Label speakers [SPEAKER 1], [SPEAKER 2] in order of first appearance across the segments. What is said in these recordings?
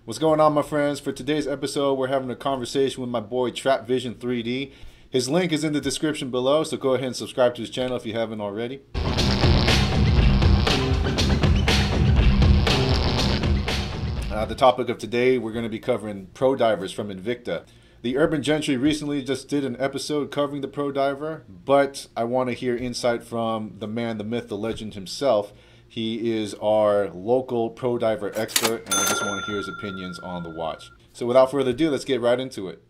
[SPEAKER 1] What's going on, my friends? For today's episode, we're having a conversation with my boy Trapvision3D. His link is in the description below, so go ahead and subscribe to his channel if you haven't already. The topic of today, we're going to be covering pro divers from Invicta. The Urban Gentry recently just did an episode covering the pro diver, but I want to hear insight from the man, the myth, the legend himself. He is our local pro diver expert, and I just want to hear his opinions on the watch. So without further ado, let's get right into it.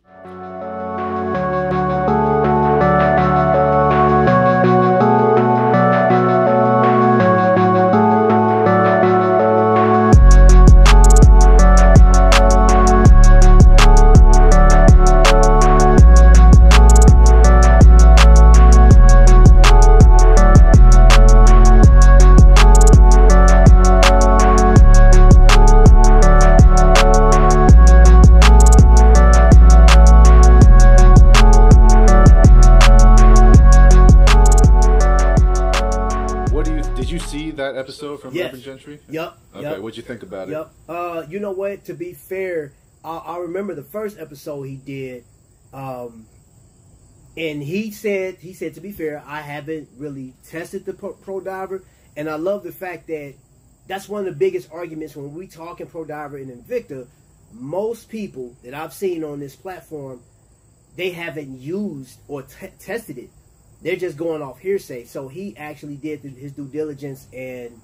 [SPEAKER 1] That episode from Urban Gentry?
[SPEAKER 2] Yep.
[SPEAKER 1] Okay, what'd you think about it?
[SPEAKER 2] You know what? To be fair, I remember the first episode he did, and he said to be fair, I haven't really tested the pro diver, and I love the fact that that's one of the biggest arguments when we talk in pro diver and Invicta. Most people that I've seen on this platform, they haven't used or tested it. They're just going off hearsay. So he actually did his due diligence and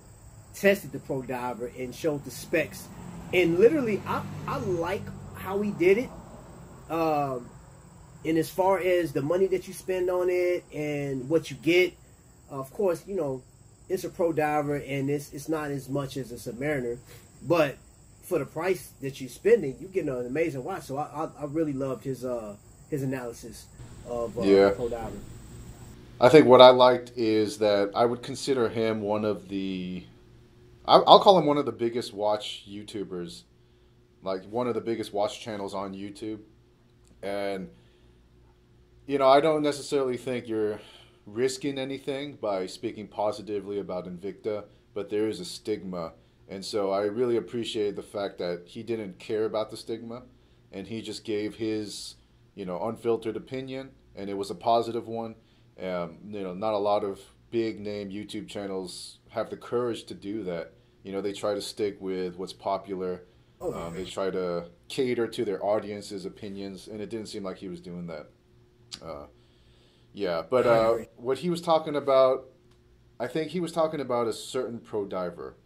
[SPEAKER 2] tested the pro diver and showed the specs. And literally, I like how he did it. And as far as the money that you spend on it and what you get, of course, you know, it's a pro diver and it's not as much as a Submariner. But for the price that you're spending, you get an amazing watch. So I really loved his analysis of pro diver.
[SPEAKER 1] I think what I liked is that I would consider him one of the, I'll call him one of the biggest watch YouTubers, like one of the biggest watch channels on YouTube. And, you know, I don't necessarily think you're risking anything by speaking positively about Invicta, but there is a stigma. And so I really appreciate the fact that he didn't care about the stigma and he just gave his, you know, unfiltered opinion, and it was a positive one. You know, not a lot of big name YouTube channels have the courage to do that. You know, they try to stick with what's popular. They try to cater to their audience's opinions, and it didn't seem like he was doing that. But what he was talking about, I think he was talking about a certain pro diver.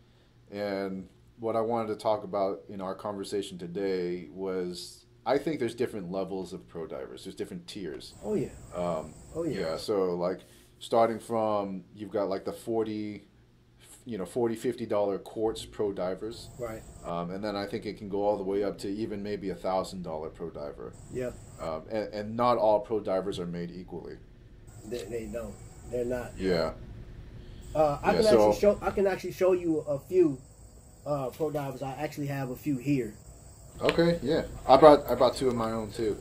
[SPEAKER 1] And what I wanted to talk about in our conversation today was, I think there's different levels of pro divers. There's different tiers.
[SPEAKER 2] Oh yeah.
[SPEAKER 1] Yeah. So like starting from, you've got like the $40, $50 quartz pro divers.
[SPEAKER 2] Right.
[SPEAKER 1] And then I think it can go all the way up to even maybe $1,000 pro diver.
[SPEAKER 2] Yeah.
[SPEAKER 1] And not all pro divers are made equally.
[SPEAKER 2] They don't. They're not.
[SPEAKER 1] Yeah.
[SPEAKER 2] I can actually show you a few pro divers. I actually have a few here.
[SPEAKER 1] Okay, yeah. I brought two of my own too.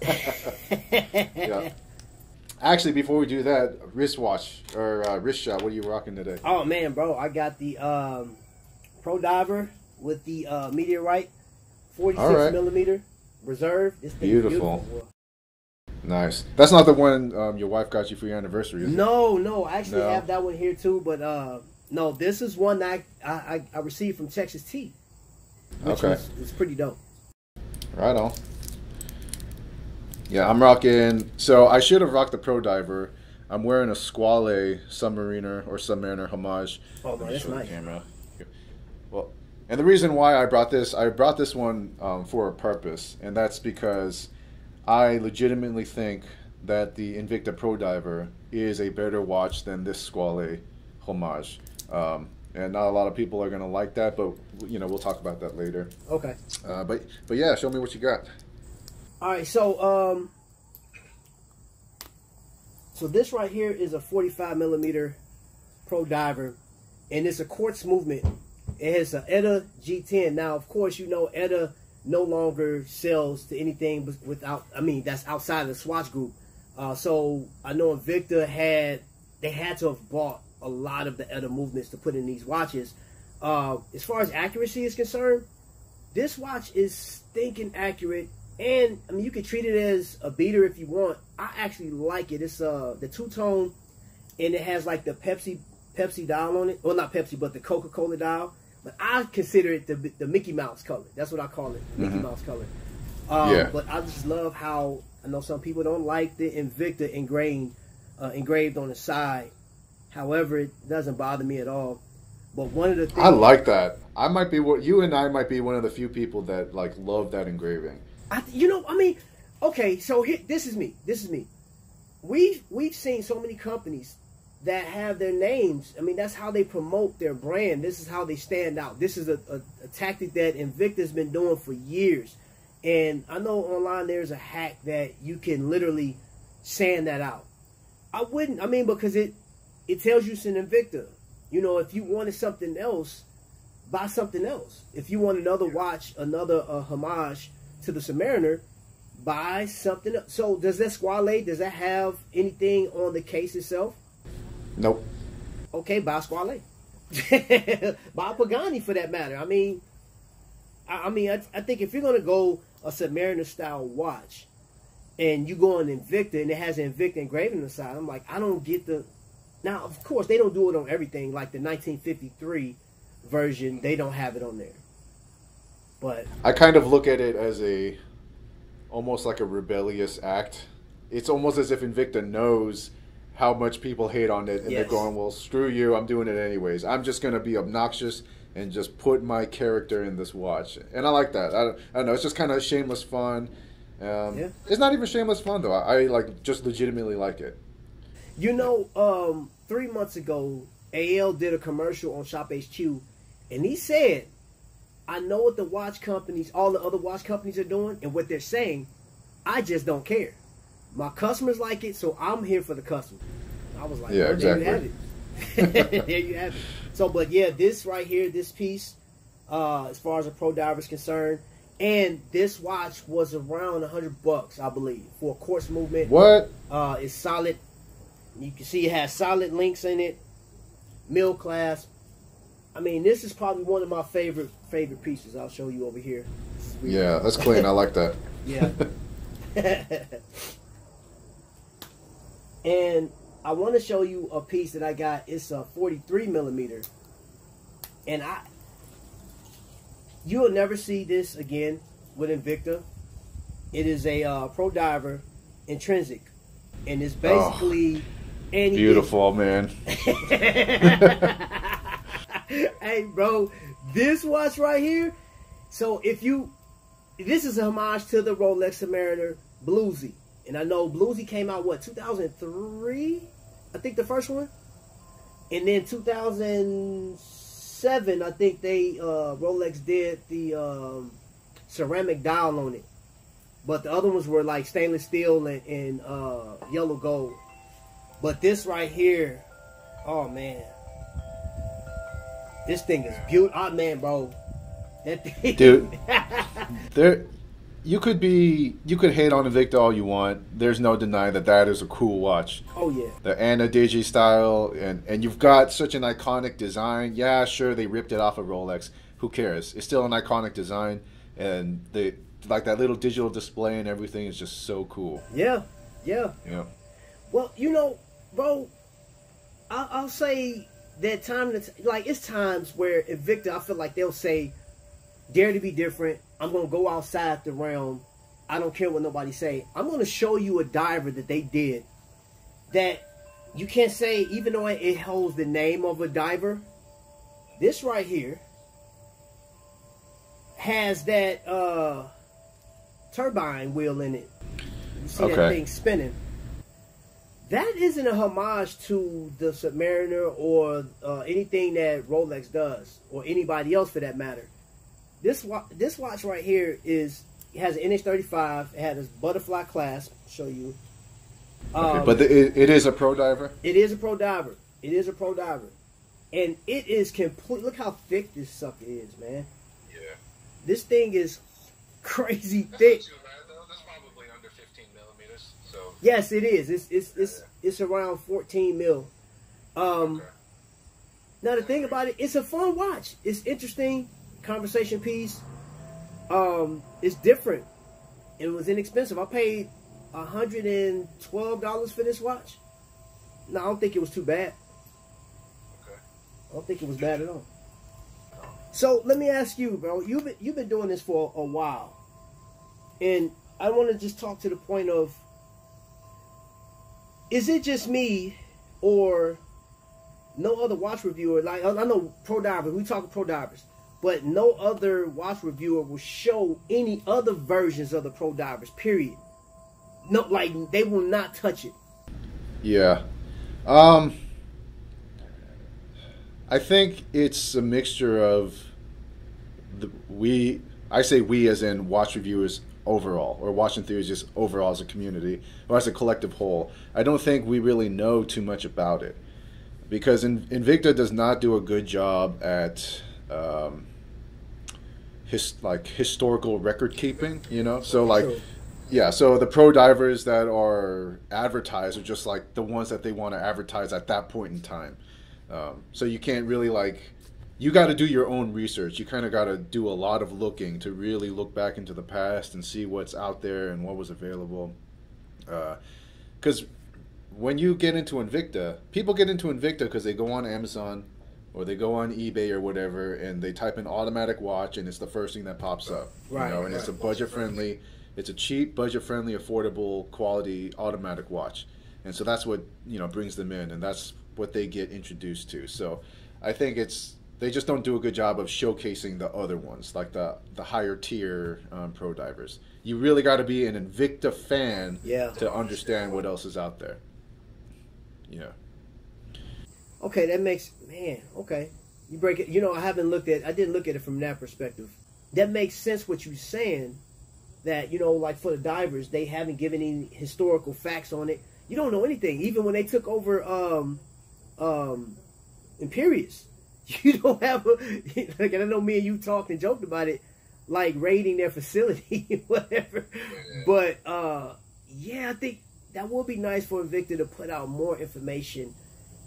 [SPEAKER 1] Yeah. Actually, before we do that, wristwatch or wrist shot. What are you rocking today?
[SPEAKER 2] Oh man, bro, I got the pro diver with the meteorite, 46 millimeter reserve. It's beautiful.
[SPEAKER 1] Nice. That's not the one your wife got you for your anniversary, is it?
[SPEAKER 2] No. I actually have that one here too, but no, this is one that I received from Texas T. It's pretty dope.
[SPEAKER 1] Right on. Yeah, I'm rocking. So I should have rocked the Pro Diver. I'm wearing a Squale Submariner homage.
[SPEAKER 2] Oh man, that's nice.
[SPEAKER 1] Camera. Well, and the reason why I brought this one for a purpose, and that's because I legitimately think that the Invicta Pro Diver is a better watch than this Squale homage. And not a lot of people are going to like that, but, you know, we'll talk about that later.
[SPEAKER 2] Okay.
[SPEAKER 1] But yeah, show me what you got.
[SPEAKER 2] All right, so this right here is a 45 millimeter pro diver, and it's a quartz movement. It has an ETA G10. Now, of course, you know ETA no longer sells to anything without, that's outside of the Swatch group. So I know Invicta had to have bought a lot of the ETA movements to put in these watches. As far as accuracy is concerned, this watch is stinking accurate. And I mean, you can treat it as a beater if you want. I actually like it. It's the two-tone, and it has like the Pepsi dial on it. Well, not Pepsi, but the Coca-Cola dial. But I consider it the Mickey Mouse color. That's what I call it, Mickey Mouse color.
[SPEAKER 1] Yeah.
[SPEAKER 2] But I just love how, I know some people don't like the Invicta engraved on the side. However, it doesn't bother me at all. But one of the things,
[SPEAKER 1] I like that. I might be you and I might be one of the few people that like love that engraving.
[SPEAKER 2] Okay, so here, this is me. We've seen so many companies that have their names. I mean, that's how they promote their brand. This is how they stand out. This is a tactic that Invicta's been doing for years. And I know online there's a hack that you can literally sand that out. I wouldn't. I mean, because it tells you it's an Invicta. You know, if you wanted something else, buy something else. If you want another watch, another homage to the Submariner, buy something else. So does that Squale, does that have anything on the case itself?
[SPEAKER 1] Nope.
[SPEAKER 2] Okay, buy Squale. Buy Pagani for that matter. I mean, I think if you're going to go a Submariner style watch and you go on Invicta and it has an Invicta engraving on the side, I'm like, I don't get the... Now, of course, they don't do it on everything. Like the 1953 version, they don't have it on there. But
[SPEAKER 1] I kind of look at it as almost like a rebellious act. It's almost as if Invicta knows how much people hate on it, and they're going, well, screw you, I'm doing it anyways. I'm just going to be obnoxious and just put my character in this watch. And I like that. I don't know, it's just kind of shameless fun. It's not even shameless fun, though. I like just legitimately like it.
[SPEAKER 2] You know, 3 months ago, AL did a commercial on Shop HQ, and he said, I know what the watch companies, all the other watch companies are doing and what they're saying. I just don't care. My customers like it, so I'm here for the customers. I was like,
[SPEAKER 1] yeah, exactly.
[SPEAKER 2] There you have it. There you have it. So, but yeah, this right here, this piece, as far as a Pro Diver is concerned, and this watch was around $100, I believe, for a quartz movement.
[SPEAKER 1] What?
[SPEAKER 2] It's solid. You can see it has solid links in it, mill clasp. I mean, this is probably one of my favorite pieces. I'll show you over here.
[SPEAKER 1] Yeah, that's clean. I like that.
[SPEAKER 2] Yeah. And I want to show you a piece that I got. It's a 43 millimeter, and you will never see this again with Invicta. It is a Pro Diver intrinsic, and it's basically
[SPEAKER 1] beautiful, man.
[SPEAKER 2] Hey, bro, this watch right here. So this is a homage to the Rolex Submariner Bluesy. And I know Bluesy came out, what, 2003? I think the first one. And then 2007, I think Rolex did the ceramic dial on it. But the other ones were like stainless steel and yellow gold. But this right here, oh man. This thing is beautiful. Oh man, bro. That thing.
[SPEAKER 1] Dude. You could hate on Invicta all you want. There's no denying that is a cool watch.
[SPEAKER 2] Oh yeah.
[SPEAKER 1] The Anna Digi style, and you've got such an iconic design. Yeah, sure, they ripped it off of Rolex. Who cares? It's still an iconic design, and like that little digital display and everything is just so cool.
[SPEAKER 2] Yeah. Well, you know, bro, I'll say that it's times where Invicta, I feel like they'll say, dare to be different. I'm going to go outside the realm. I don't care what nobody say. I'm going to show you a diver that they did that you can't say, even though it holds the name of a diver, this right here has that turbine wheel in it. You see that thing spinning. That isn't a homage to the Submariner or anything that Rolex does, or anybody else for that matter. This watch right here has an NH35. It has this butterfly clasp. I'll show you.
[SPEAKER 1] But it is a Pro Diver?
[SPEAKER 2] It is a Pro Diver. It is a Pro Diver. And it is complete. Look how thick this sucker is, man.
[SPEAKER 1] Yeah.
[SPEAKER 2] This thing is crazy thick.
[SPEAKER 1] That's not too bad, though. That's probably under 15 millimeters. So.
[SPEAKER 2] Yes, it is. It's around 14 mil. Now the thing about it, it's a fun watch. It's interesting, conversation piece. It's different. It was inexpensive. I paid $112 for this watch. No, I don't think it was too bad.
[SPEAKER 1] Okay.
[SPEAKER 2] I don't think it was bad at all. So let me ask you, bro. You've been doing this for a while, and I want to just talk to the point of: is it just me, or no other watch reviewer? Like I know pro divers, we talk pro divers, but no other watch reviewer will show any other versions of the pro divers. Period. No, like they will not touch it.
[SPEAKER 1] Yeah. I think it's a mixture of I say we as in watch reviewers overall, or watch enthusiasts overall as a community, or as a collective whole. I don't think we really know too much about it, because Invicta does not do a good job at historical record keeping, you know? So like,
[SPEAKER 2] True.
[SPEAKER 1] yeah, so the pro divers that are advertised are just like the ones that they want to advertise at that point in time. So you can't really you got to do your own research. You kind of got to do a lot of looking to really look back into the past and see what's out there and what was available. Because when you get into Invicta, people get into Invicta because they go on Amazon or they go on eBay or whatever and they type in automatic watch and it's the first thing that pops up.
[SPEAKER 2] Right.
[SPEAKER 1] You know, and it's a budget-friendly, it's a cheap, budget-friendly, affordable, quality automatic watch. And so that's what, you know, brings them in, and that's what they get introduced to. So I think they just don't do a good job of showcasing the other ones, like the higher tier pro divers. You really got to be an Invicta fan to understand what else is out there. Yeah.
[SPEAKER 2] Okay, that makes, man, okay. You break it, you know, I didn't look at it from that perspective. That makes sense what you're saying, that, you know, like for the divers, they haven't given any historical facts on it. You don't know anything. Even when they took over Imperius, you don't have like, and I know me and you talked and joked about it, like raiding their facility, whatever. But yeah, I think that would be nice for Invicta to put out more information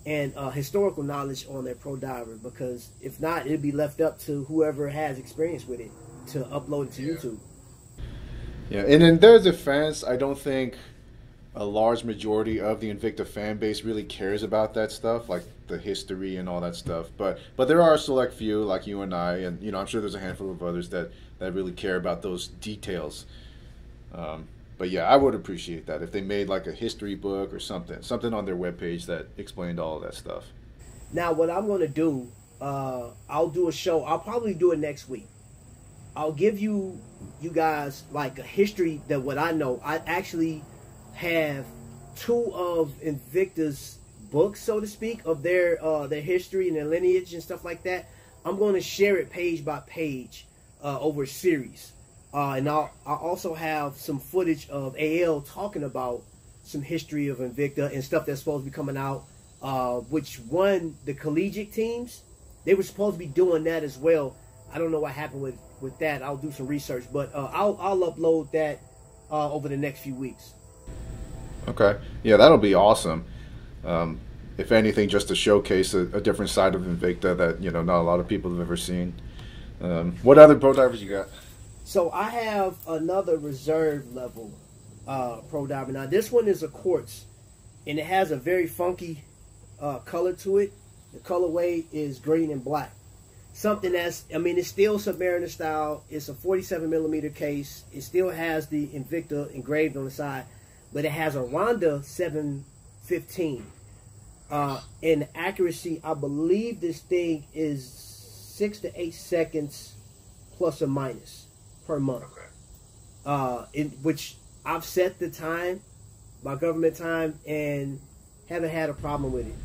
[SPEAKER 2] and historical knowledge on their pro diver, because if not, it'd be left up to whoever has experience with it to upload it to YouTube.
[SPEAKER 1] Yeah, and in their defense, I don't think a large majority of the Invicta fan base really cares about that stuff, like the history and all that stuff. But there are a select few, like you and I, and you know, I'm sure there's a handful of others that really care about those details. But yeah, I would appreciate that if they made like a history book or something on their webpage that explained all of that stuff.
[SPEAKER 2] Now, what I'm going to do, I'll do a show. I'll probably do it next week. I'll give you guys like a history that what I know. I actually have 2 of Invicta's books, so to speak, of their history and their lineage and stuff like that. I'm going to share it page by page over a series. And I also have some footage of AL talking about some history of Invicta and stuff that's supposed to be coming out, which won the collegiate teams. They were supposed to be doing that as well. I don't know what happened with that. I'll do some research, but I'll upload that over the next few weeks. Okay.
[SPEAKER 1] Yeah, that'll be awesome. If anything, just to showcase a different side of Invicta that, you know, not a lot of people have ever seen. What other pro divers you got?
[SPEAKER 2] So I have another reserve level pro diver. Now this one is a quartz, and it has a very funky color to it. The colorway is green and black. Something that's, I mean, it's still Submariner style. It's a 47mm case. It still has the Invicta engraved on the side, but it has a Ronda 715. In accuracy, I believe this thing is 6 to 8 seconds plus or minus per month. Okay. Which I've set the time by government time and haven't had a problem with it.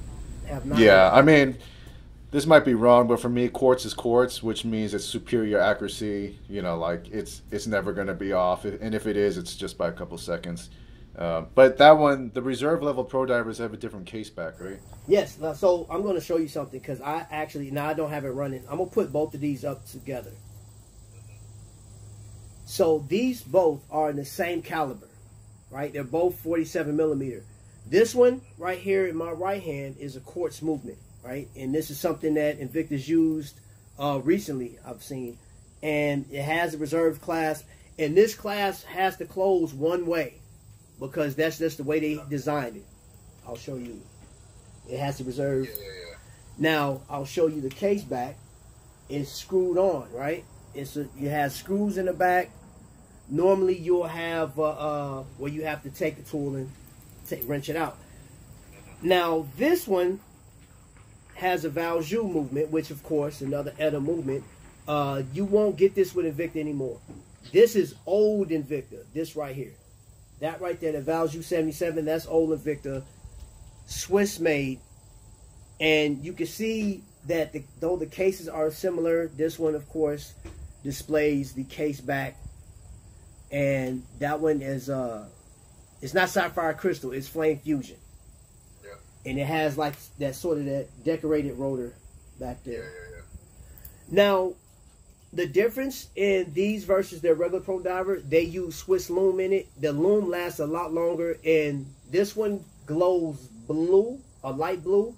[SPEAKER 2] Have not.
[SPEAKER 1] Yeah, I mean, this might be wrong, but for me, quartz is quartz, which means it's superior accuracy. You know, like it's never going to be off, and if it is, it's just by a couple seconds. But that one, the reserve level pro divers have a different case back, right?
[SPEAKER 2] Yes. So I'm going to show you something, because I actually, now I don't have it running. I'm going to put both of these up together. So these both are in the same caliber, right? They're both 47mm. This one right here in my right hand is a quartz movement. right? And this is something that Invicta's used recently, I've seen. And it has a reserve clasp. And this clasp has to close one way because that's just the way they designed it. I'll show you. It has to reserve. Now, I'll show you the case back. It's screwed on, right? It has screws in the back. Normally, you'll have where you have to take the tool and wrench it out. Now, this one has a valve joule movement, which, of course, another ETA movement. You won't get this with Invicta anymore. This is old Invicta. This right here. That right there, the valve joule 77, that's old Invicta. Swiss made. And you can see that though the cases are similar, this one, of course, displays the case back. And that one is, it's not sapphire crystal, it's flame fusion. Yeah. And it has like that sort of that decorated rotor back there. Yeah. Now, the difference in these versus their regular Pro Diver, they use Swiss loom in it. The loom lasts a lot longer, and this one glows blue, a light blue.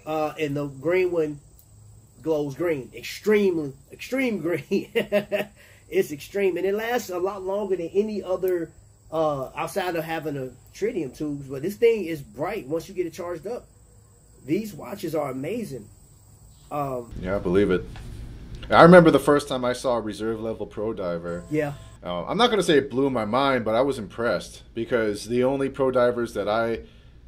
[SPEAKER 2] And the green one glows green. Extreme green. It's extreme. And it lasts a lot longer than any other, outside of having a tritium tubes. But this thing is bright once you get it charged up. These watches are amazing.
[SPEAKER 1] Yeah, I believe it. I remember the first time I saw a reserve level Pro Diver.
[SPEAKER 2] Yeah.
[SPEAKER 1] I'm not going to say it blew my mind, but I was impressed because the only Pro Divers that I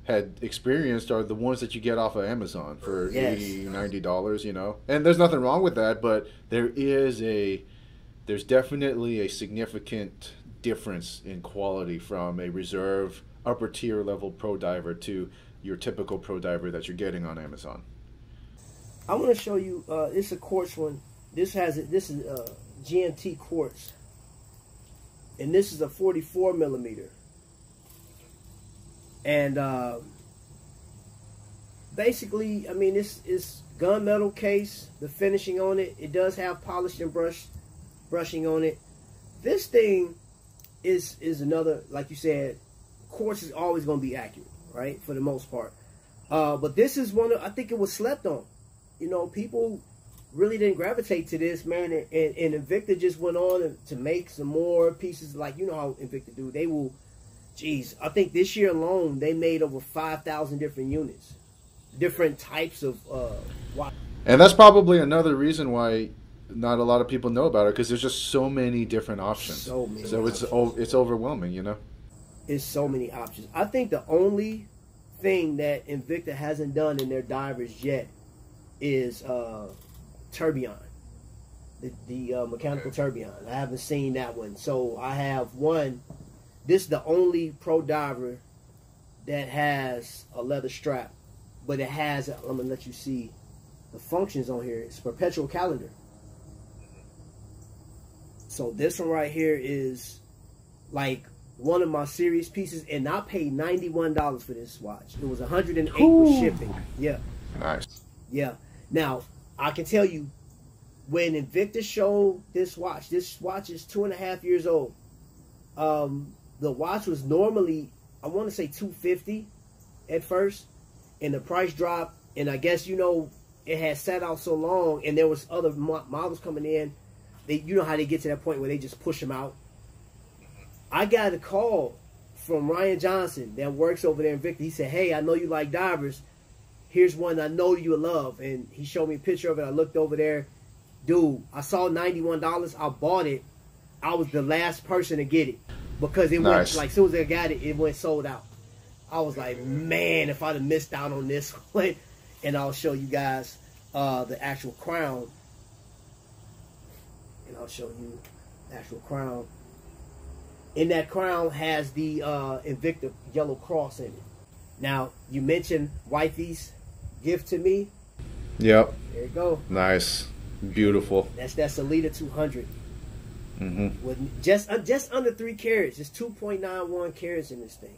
[SPEAKER 1] had experienced are the ones that you get off of Amazon for $80, $90, you know. And there's nothing wrong with that, but there's definitely a significant difference in quality from a reserve upper tier level Pro Diver to your typical Pro Diver that you're getting on Amazon.
[SPEAKER 2] I want to show you, it's a quartz one. This is GMT quartz. And this is a 44 millimeter. And basically, I mean, it's gunmetal case. The finishing on it, it does have polished and brushing on it. This thing is another, like you said, quartz is always going to be accurate, right? For the most part. But this is one of, I think it was slept on. You know, people really didn't gravitate to this, man. And Invicta just went on to make some more pieces. Like, you know how Invicta do. They will, geez, I think this year alone, they made over 5,000 different units. Different types of watch.
[SPEAKER 1] And that's probably another reason why not a lot of people know about it, because there's just so many different options. So it's overwhelming, you know?
[SPEAKER 2] It's so many options. I think the only thing that Invicta hasn't done in their divers yet is tourbillon, the mechanical tourbillon. I haven't seen that one. So I have one. This is the only Pro Diver that has a leather strap, but it has, I'm going to let you see the functions on here. It's perpetual calendar. So this one right here is like one of my serious pieces, and I paid $91 for this watch. It was $108 with shipping. Yeah.
[SPEAKER 1] Nice.
[SPEAKER 2] Yeah. Now, I can tell you, when Invicta showed this watch is 2.5 years old. The watch was normally, I want to say $250 at first, and the price dropped. And I guess, you know, it had sat out so long, and there was other models coming in. You know how they get to that point where they just push them out. I got a call from Ryan Johnson that works over there in Invicta. He said, "Hey, I know you like divers. Here's one I know you love." And he showed me a picture of it. I looked over there. Dude, I saw $91. I bought it. I was the last person to get it because it went, like, as soon as I got it, it went sold out. I was like, man, if I'd have missed out on this one. And I'll show you guys the actual crown. And I'll show you the actual crown. And that crown has the Invicta yellow cross in it. Now, you mentioned wifey's gift to me.
[SPEAKER 1] Yep.
[SPEAKER 2] There you go.
[SPEAKER 1] Nice. Beautiful.
[SPEAKER 2] That's a Lita 200. With just under 3 carats. It's 2.91 carats in this thing.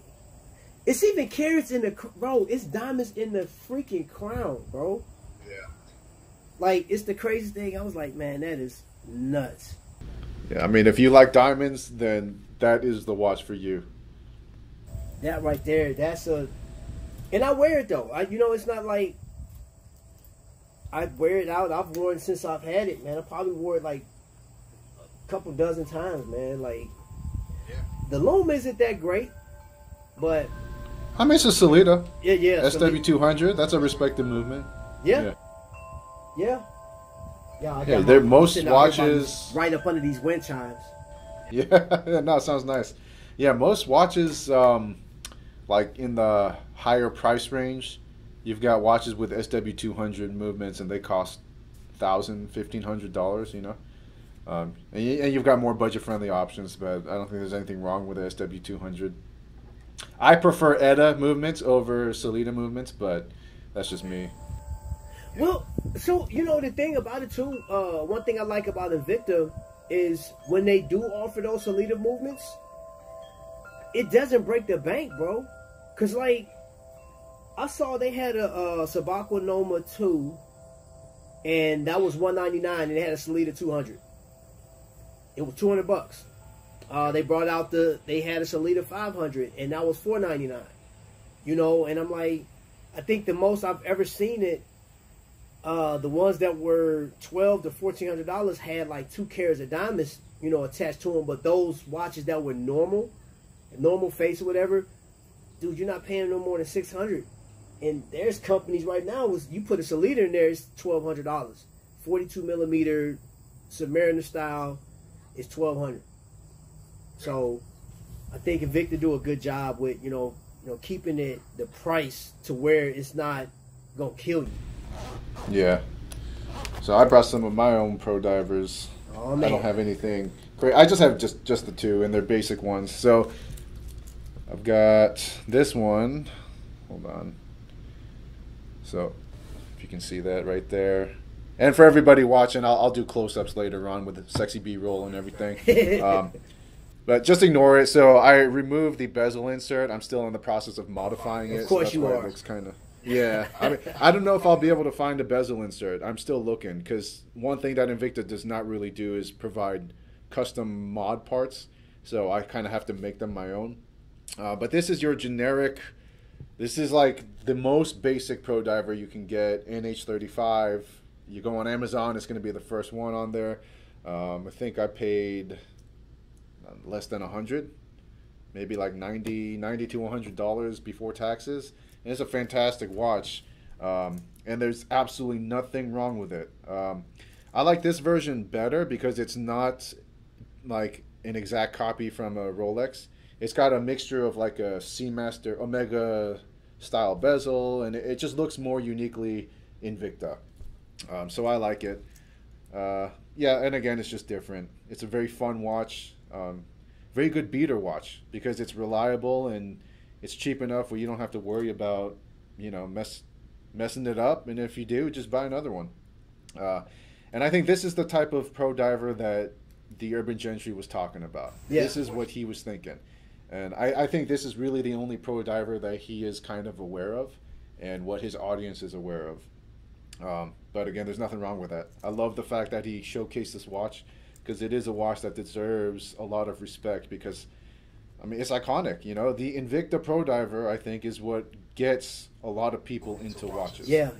[SPEAKER 2] It's even carats in the, bro, it's diamonds in the freaking crown, bro. Yeah. Like, it's the craziest thing. I was like, man, that is nuts.
[SPEAKER 1] Yeah, I mean, if you like diamonds, then that is the watch for you. That
[SPEAKER 2] right there, that's a, and I wear it though. You know, it's not like I wear it out. I've worn it since I've had it, man. I probably wore it like a couple dozen times, man. Like, the loom isn't that great, but
[SPEAKER 1] I mean, it's a Salida.
[SPEAKER 2] Yeah.
[SPEAKER 1] SW200. That's a respected movement.
[SPEAKER 2] Yeah.
[SPEAKER 1] They're most watches
[SPEAKER 2] right up under these wind chimes.
[SPEAKER 1] Yeah, no, it sounds nice. Yeah, most watches, like in the higher price range, you've got watches with SW200 movements, and they cost $1,000, $1,500. You know, and you've got more budget-friendly options, but I don't think there's anything wrong with the SW200. I prefer ETA movements over Salida movements, but that's just me.
[SPEAKER 2] Well, so, you know, the thing about it, too, one thing I like about Invicta is when they do offer those Salida movements, it doesn't break the bank, bro. Because, like, I saw they had a Sabacco Noma 2, and that was $199, and they had a Salida 200. It was $200. They brought out they had a Salida 500, and that was $499. You know, and I'm like, I think the most I've ever seen it, the ones that were $1,200 to $1,400 had like 2 carats of diamonds, you know, attached to them. But those watches that were normal face or whatever, dude, you're not paying no more than $600. And there's companies right now, you put a Salida in there, it's $1,200. 42 millimeter Submariner style is $1,200. So I think Invicta do a good job with, you know, keeping the price to where it's not gonna kill you.
[SPEAKER 1] Yeah. So I brought some of my own Pro Divers.
[SPEAKER 2] Oh, man.
[SPEAKER 1] I don't have anything great. I just have just the two, and they're basic ones. So I've got this one. Hold on. So if you can see that right there. And for everybody watching, I'll do close-ups later on with the sexy B-roll and everything. But just ignore it. So I removed the bezel insert. I'm still in the process of modifying it.
[SPEAKER 2] Of course,
[SPEAKER 1] so
[SPEAKER 2] you are.
[SPEAKER 1] it looks kind of... Yeah, I mean, I don't know if I'll be able to find a bezel insert. I'm still looking, because one thing that Invicta does not really do is provide custom mod parts, so I kind of have to make them my own. But this is your generic, this is like the most basic Pro Diver you can get, NH35. You go on Amazon, it's going to be the first one on there. I think I paid less than $100, maybe like $90 to $100 before taxes. And it's a fantastic watch, and there's absolutely nothing wrong with it. I like this version better because it's not like an exact copy from a Rolex. It's got a mixture of like a Seamaster Omega style bezel, and it just looks more uniquely Invicta. So I like it. Yeah, and again, it's just different. It's a very fun watch, very good beater watch because it's reliable and it's cheap enough where you don't have to worry about, you know, messing it up. And if you do, just buy another one. And I think this is the type of Pro Diver that the Urban Gentry was talking about. Yeah. This is what he was thinking. And I think this is really the only Pro Diver that he is kind of aware of and what his audience is aware of. But again, there's nothing wrong with that. I love the fact that he showcased this watch because it is a watch that deserves a lot of respect because, I mean, it's iconic, you know. The Invicta Pro Diver, I think, is what gets a lot of people into watches.
[SPEAKER 2] Yeah.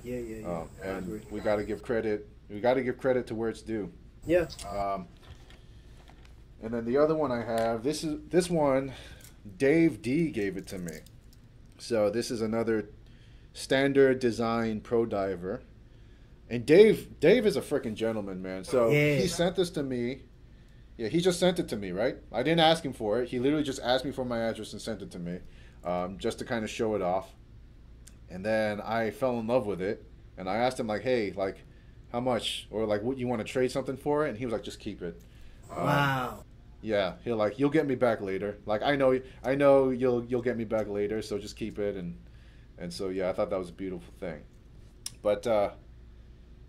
[SPEAKER 1] And we got to give credit. We got to give credit to where it's due.
[SPEAKER 2] Yeah.
[SPEAKER 1] And then the other one I have, this one, Dave D gave it to me. So this is another standard design Pro Diver. And Dave is a freaking gentleman, man. So he sent this to me. Yeah, he just sent it to me, right? I didn't ask him for it. He literally just asked me for my address and sent it to me, just to kind of show it off. And then I fell in love with it, and I asked him like, "Hey, like, how much? Or like, what you want to trade something for it?" And he was like, "Just keep it."
[SPEAKER 2] Wow.
[SPEAKER 1] Yeah, you'll get me back later. Like, I know you'll get me back later, so just keep it. And so yeah, I thought that was a beautiful thing. But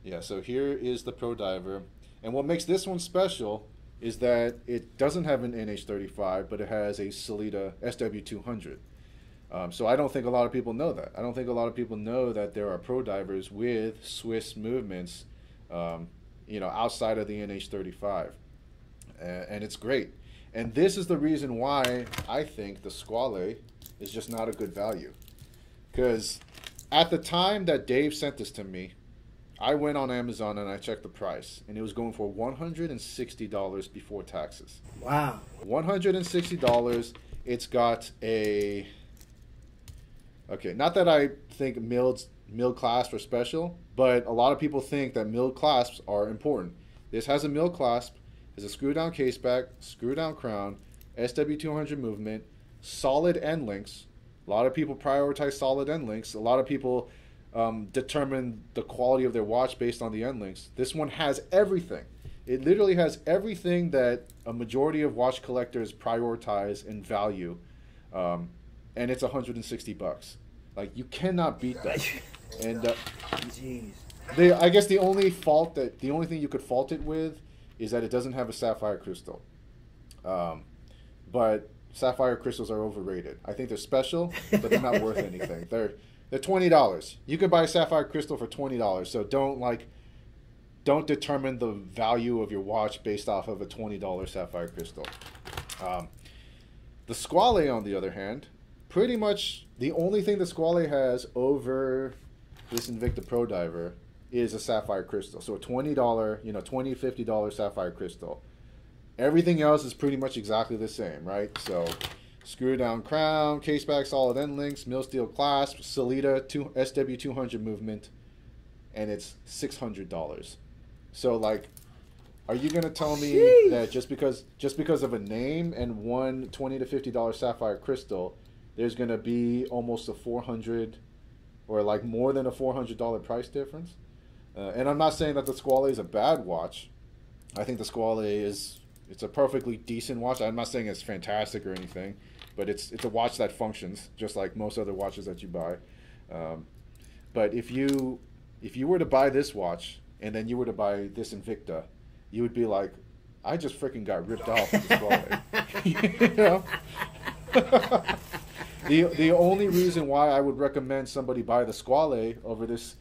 [SPEAKER 1] yeah, so here is the Pro Diver, and what makes this one special is that it doesn't have an NH35, but it has a Salida SW200. So I don't think a lot of people know that. I don't think a lot of people know that there are Pro Divers with Swiss movements, you know, outside of the NH35. And it's great. And this is the reason why I think the Squale is just not a good value. Because at the time that Dave sent this to me, I went on Amazon and I checked the price, and it was going for $160 before taxes.
[SPEAKER 2] Wow.
[SPEAKER 1] $160. It's got a... Okay, not that I think milled clasps are special, but a lot of people think that milled clasps are important. This has a milled clasp, has a screw-down case back, screw-down crown, SW200 movement, solid end links. A lot of people prioritize solid end links. A lot of people determine the quality of their watch based on the end links. This one has everything. It literally has everything that a majority of watch collectors prioritize and value, and it's $160. Like, you cannot beat that. And
[SPEAKER 2] jeez.
[SPEAKER 1] I guess the only thing you could fault it with is that it doesn't have a sapphire crystal. But sapphire crystals are overrated. I think they're special, but they're not worth anything. They're $20. You can buy a sapphire crystal for $20. So don't determine the value of your watch based off of a $20 sapphire crystal. The Squale, on the other hand, pretty much the only thing the Squale has over this Invicta Pro Diver is a sapphire crystal. So a $20, $50 sapphire crystal. Everything else is pretty much exactly the same, right? So screw down crown, case back, solid end links, mill steel clasp, Sellita SW200 movement, and it's $600. So, like, are you gonna tell me that just because of a name and one $20 to $50 sapphire crystal, there's gonna be almost a $400 or like more than a $400 price difference? And I'm not saying that the Squale is a bad watch. I think the Squale it's a perfectly decent watch. I'm not saying it's fantastic or anything, but it's a watch that functions just like most other watches that you buy. But if you were to buy this watch and then you were to buy this Invicta, you would be like, I just freaking got ripped off with the Squale. You know? The only reason why I would recommend somebody buy the Squale over this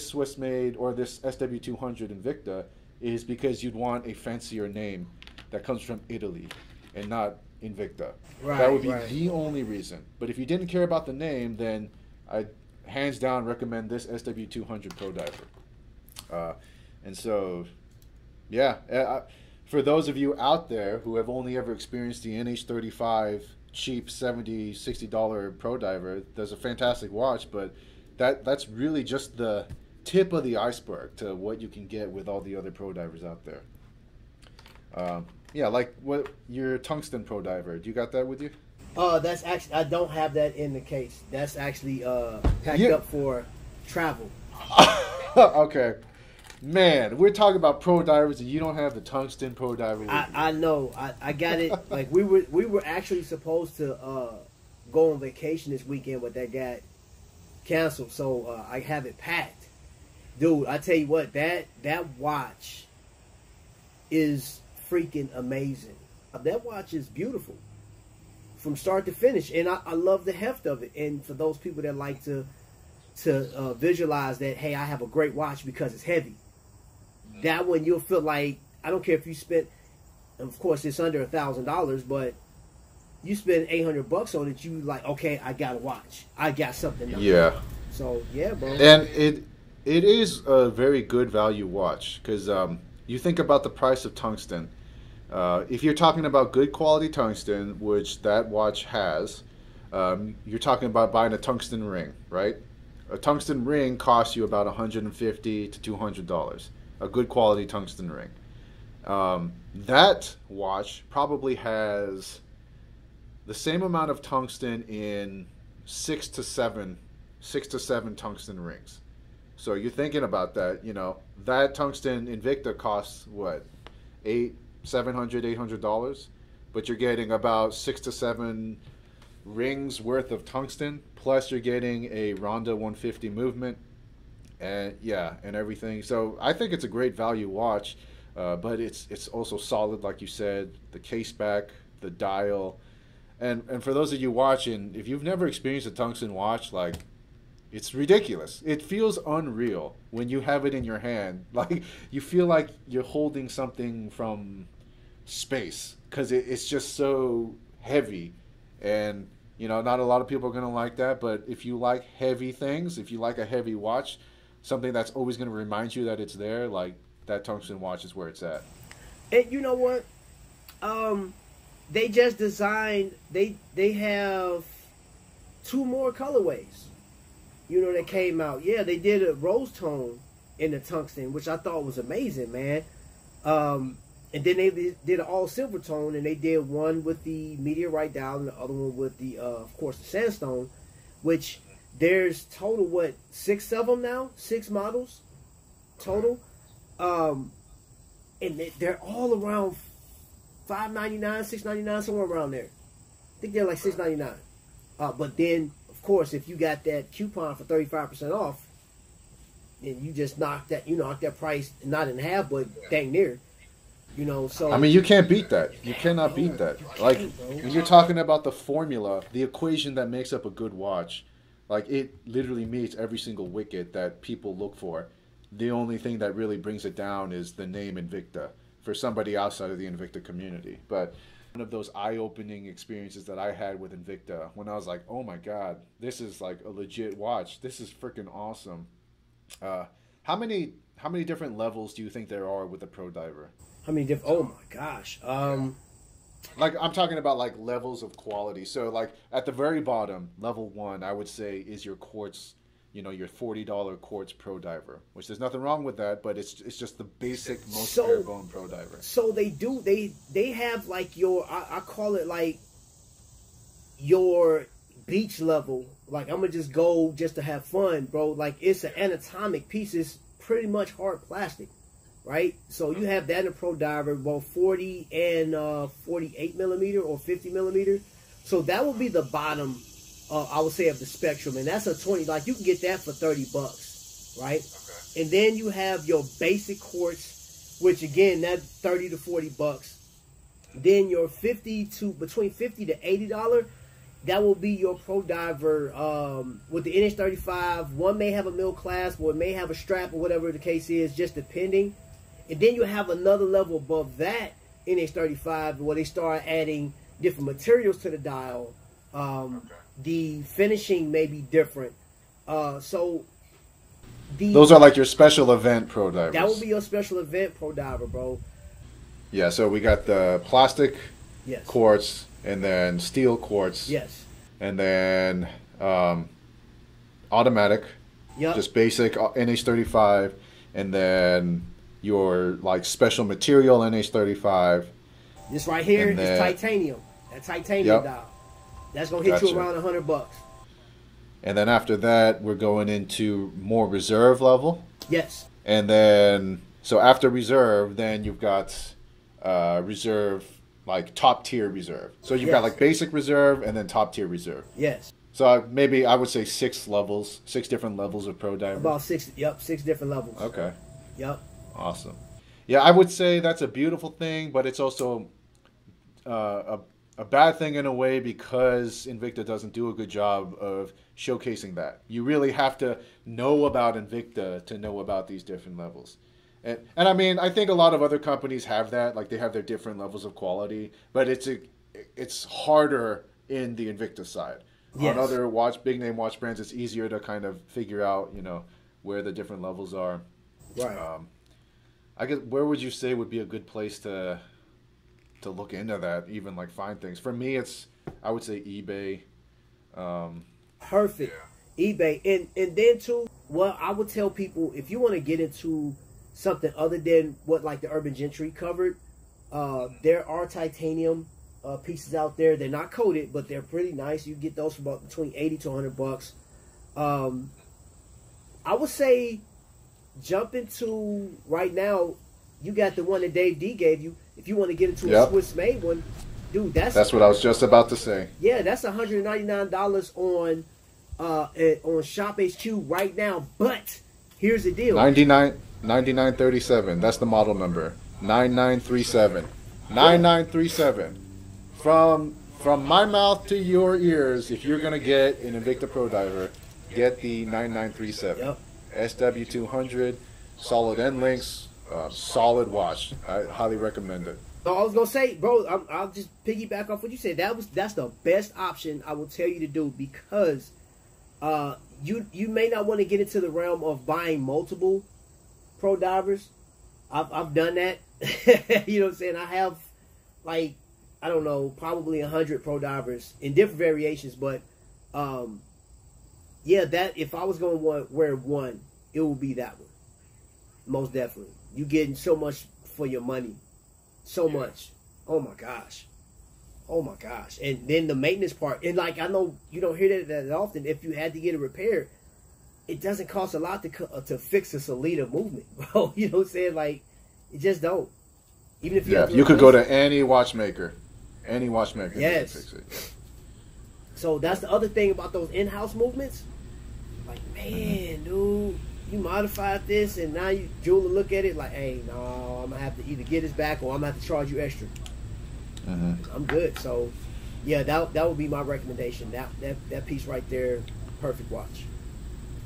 [SPEAKER 1] Swiss made or this SW200 Invicta is because you'd want a fancier name that comes from Italy and not Invicta. Right, that would be the only reason. But if you didn't care about the name, then I'd hands down recommend this SW200 Pro Diver. And so, yeah, for those of you out there who have only ever experienced the NH35 cheap $70, $60 Pro Diver, there's a fantastic watch, but that's really just the tip of the iceberg to what you can get with all the other Pro Divers out there. Yeah, like what your Tungsten Pro Diver, do you got that with you?
[SPEAKER 2] That's actually, I don't have that in the case. That's actually packed up for travel.
[SPEAKER 1] Okay. Man, we're talking about Pro Divers and you don't have the Tungsten Pro Diver with you.
[SPEAKER 2] I know. I got it. Like we were actually supposed to go on vacation this weekend, but that got canceled, so I have it packed. Dude, I tell you what, that watch is freaking amazing. That watch is beautiful from start to finish, and I love the heft of it. And for those people that like to visualize that, hey, I have a great watch because it's heavy, that one you'll feel like, I don't care if you spent, of course it's under $1,000, but you spend $800 on it, you like, okay, I got a watch, I got something else.
[SPEAKER 1] Yeah.
[SPEAKER 2] So yeah, bro.
[SPEAKER 1] And it is a very good value watch because you think about the price of tungsten. If you're talking about good quality tungsten, which that watch has, you're talking about buying a tungsten ring, right? A tungsten ring costs you about $150 to $200. A good quality tungsten ring. That watch probably has the same amount of tungsten in six to seven tungsten rings. So you're thinking about that, you know, that tungsten Invicta costs what, $700, $800, but you're getting about 6 to 7 rings worth of tungsten, plus you're getting a Ronda 150 movement, and yeah, and everything. So I think it's a great value watch, but it's also solid, like you said, the case back, the dial, and for those of you watching, if you've never experienced a tungsten watch, like, it's ridiculous. It feels unreal when you have it in your hand. Like, you feel like you're holding something from space because it's just so heavy. And, you know, not a lot of people are going to like that. But if you like heavy things, if you like a heavy watch, something that's always going to remind you that it's there, like that tungsten watch is where it's at.
[SPEAKER 2] And you know what? They just designed. They have 2 more colorways. You know, that came out. Yeah, they did a rose tone in the tungsten, which I thought was amazing, man. And then they did an all silver tone, and they did one with the meteorite dial and the other one with the, of course, the sandstone. Which there's total 6 of them now, 6 models total, and they're all around $5.99, $6.99, somewhere around there. I think they're like $6.99. But then, of course, if you got that coupon for 35% off, and you just knock that price not in half, but dang near. You know, so
[SPEAKER 1] I mean, you can't beat that. You cannot beat that. Like, when you're talking about the formula, the equation that makes up a good watch, like, it literally meets every single wicket that people look for. The only thing that really brings it down is the name Invicta for somebody outside of the Invicta community. But one of those eye-opening experiences that I had with Invicta, when I was like, oh my God, this is like a legit watch. This is freaking awesome. How many different levels do you think there are with the Pro Diver?
[SPEAKER 2] How many different? Oh my gosh.
[SPEAKER 1] Like, I'm talking about like levels of quality. So like at the very bottom, level 1, I would say is your quartz, you know, your $40 quartz Pro Diver, which there's nothing wrong with that, but it's just the basic, most bare bone Pro Diver.
[SPEAKER 2] So they have like your, I call it like your beach level. Like, I'm gonna just go just to have fun, bro. Like, it's an anatomic piece. It's pretty much hard plastic, right? So you have that in a Pro Diver, both 40 and 48 millimeter or 50 millimeter. So that will be the bottom, I would say, of the spectrum, and that's a 20. Like, you can get that for $30, right? Okay. And then you have your basic quartz, which again, that's $30 to $40. Then your between $50 to $80. That will be your Pro Diver with the NH35. One may have a mill clasp, or it may have a strap, or whatever the case is, just depending. And then you have another level above that NH35 where they start adding different materials to the dial. The finishing may be different. Those
[SPEAKER 1] are like your special event Pro Divers.
[SPEAKER 2] That will be your special event Pro Diver, bro.
[SPEAKER 1] Yeah, so we got the plastic
[SPEAKER 2] yes.
[SPEAKER 1] quartz, and then steel quartz.
[SPEAKER 2] Yes.
[SPEAKER 1] And then automatic.
[SPEAKER 2] Yep.
[SPEAKER 1] Just basic NH35. And then your like special material NH35.
[SPEAKER 2] This right here is titanium. That titanium dial. That's going to hit you around $100.
[SPEAKER 1] And then after that, we're going into more reserve level.
[SPEAKER 2] Yes.
[SPEAKER 1] And then, so after reserve, then you've got reserve, like top tier reserve. So you've got like basic reserve and then top tier reserve.
[SPEAKER 2] Yes.
[SPEAKER 1] So maybe I would say 6 different levels of Pro Diver.
[SPEAKER 2] About 6 different levels.
[SPEAKER 1] Okay.
[SPEAKER 2] Yep.
[SPEAKER 1] Awesome. Yeah, I would say that's a beautiful thing, but it's also a bad thing in a way because Invicta doesn't do a good job of showcasing that. You really have to know about Invicta to know about these different levels. And I mean, I think a lot of other companies have that, like they have their different levels of quality, but it's harder in the Invicta side. Yes. On other big name watch brands, it's easier to kind of figure out, you know, where the different levels are.
[SPEAKER 2] Right.
[SPEAKER 1] I guess, where would you say would be a good place to look into that, even like find things? For me, I would say eBay.
[SPEAKER 2] Perfect. Yeah. eBay. And then too, well, I would tell people, if you want to get into something other than what like the Urban Gentry covered, there are titanium pieces out there. They're not coated, but they're pretty nice. You get those for about between $80 to $100. I would say jump into right now. You got the one that Dave D gave you. If you want to get into a Swiss made one, dude, that's what
[SPEAKER 1] I was just about to say.
[SPEAKER 2] Yeah, that's $199 on Shop HQ right now. But here's the deal: $99.37.
[SPEAKER 1] That's the model number. 9937. 9937. From my mouth to your ears, if you're gonna get an Invicta Pro Diver, get the 9937.
[SPEAKER 2] Yep.
[SPEAKER 1] SW200, solid end links, solid watch. I highly recommend it.
[SPEAKER 2] So I was gonna say, bro, I'll just piggyback off what you said. That's the best option I will tell you to do, because you may not want to get into the realm of buying multiple Pro Divers. I've done that. You know what I'm saying? I have, like, I don't know, probably 100 Pro Divers in different variations, but yeah, that if I was going to wear one, it would be that one. Most definitely. You getting so much for your money. So much. Oh my gosh. Oh my gosh. And then the maintenance part. And like, I know you don't hear that often. If you had to get it repaired, it doesn't cost a lot to fix a Salida movement, bro. You know what I'm saying? Like, it just don't. Even if
[SPEAKER 1] you could go to any watchmaker. Any watchmaker.
[SPEAKER 2] Yes.
[SPEAKER 1] Can fix it.
[SPEAKER 2] So that's the other thing about those in-house movements. Like, man, dude, you modified this, and now you jeweler look at it like, hey, no, I'm gonna have to either get this back or I'm gonna have to charge you extra. I'm good. So, yeah, that would be my recommendation. That piece right there, perfect watch.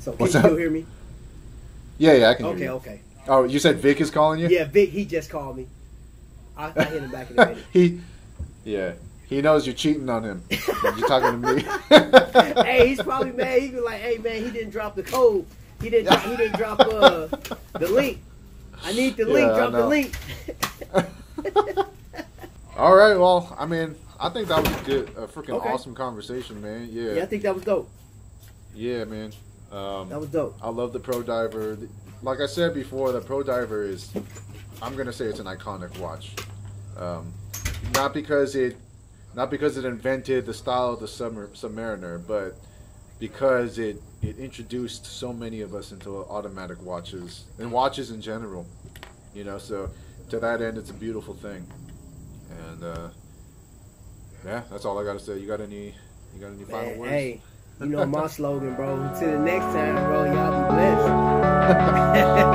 [SPEAKER 2] So, can you still hear me?
[SPEAKER 1] Yeah, I can hear you.
[SPEAKER 2] Okay.
[SPEAKER 1] Oh, you said Vic is calling you?
[SPEAKER 2] Yeah, Vic, he just called me. I hit him back in a minute.
[SPEAKER 1] He knows you're cheating on him. You're talking to me.
[SPEAKER 2] Hey, he's probably mad. He'd be like, hey, man, he didn't drop the code. He didn't drop the link. I need the link. Drop the link.
[SPEAKER 1] All right, well, I mean, I think that was a freaking awesome conversation, man. Yeah,
[SPEAKER 2] I think that was dope.
[SPEAKER 1] Yeah, man.
[SPEAKER 2] That was dope.
[SPEAKER 1] I love the Pro Diver. Like I said before, the Pro Diver is, I'm gonna say it's an iconic watch. Not because it invented the style of the Submariner, but because it introduced so many of us into automatic watches and watches in general. You know, so to that end, it's a beautiful thing. And yeah, that's all I gotta say. You got any final words?
[SPEAKER 2] Hey, you know my slogan, bro. Until the next time, bro. Y'all be blessed.